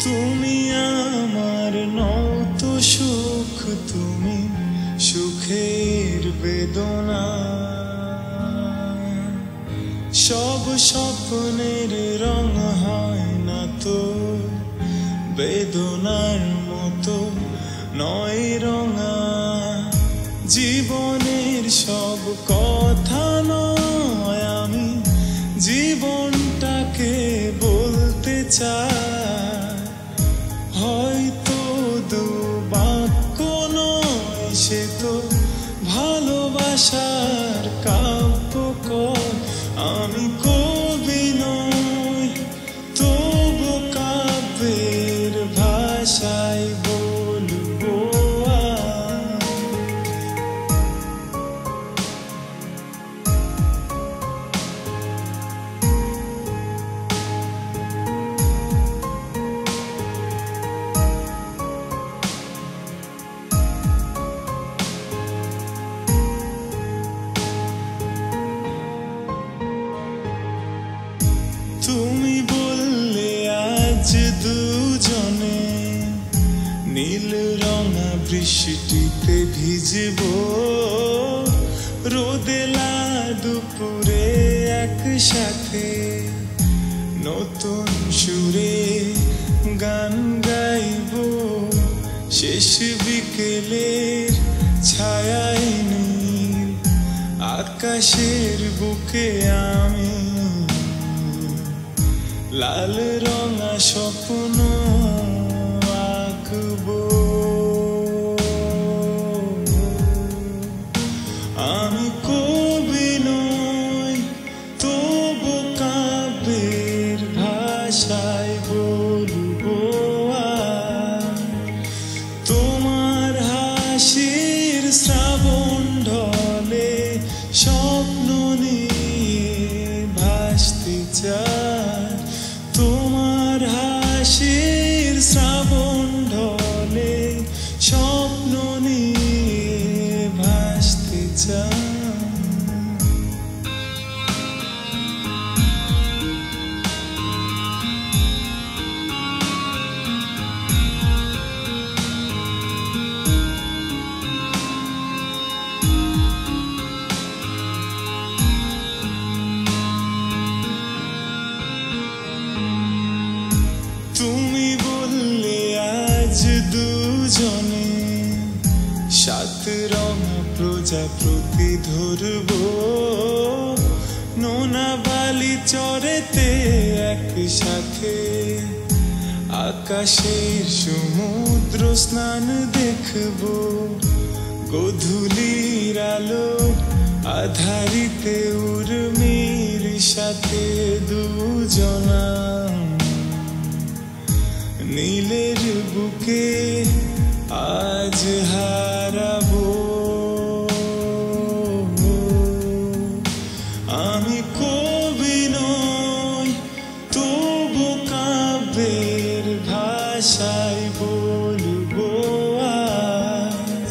তুমি আমার নত সুখ, তুমি সুখের বেদনা। সব স্বপ্নের রং হয় না তো বেদনার মতো নয় রঙা। জীবনের সব কথা নয়, আমি জীবনটাকে বলতে চাই। হয়তো দু বাক্য নয়, সে তো ভালোবাসার কাব্য কয়। আমি কবি নই, তবু কাব্যের ভাষায় বলবো তুমি বললে আজ দুজনে নীল রঙা বৃষ্টিতে ভিজব, রোদেলা দুপুরে একসাথে নতুন সুরে গান গাইব। শেষ বিকেলের ছায়ায় নীল আকাশের বুকে আমি লাল রঙা স্বপ্ন আঁকবো। আমি কবি নই, তবু কাব্যের ভাষায় বলবো তোমার হাসির শ্রাবণ ঢলে স্বপ্ন নিয়ে ভাসতে চাই। তোমার হাসির শ্রাবণ ঢলে স্বপ্ন নিয়ে ভাসতে চাই। তুমি বললে আজ দুজনে সাত রঙা প্রজাপতি ধরব, নোনা বালি চরেতে একসাথে আকাশের সমুদ্র স্নান দেখব। গধূলির আলো আধারিতে উর্মির সাথে দুজনা নীলের বুকে আজ হারাবো। আমি কবি নই, তবু কাব্যের ভাষায় বলবো আজ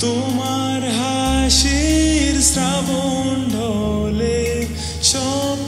তোমার হাসির শ্রাবণ ঢলে সব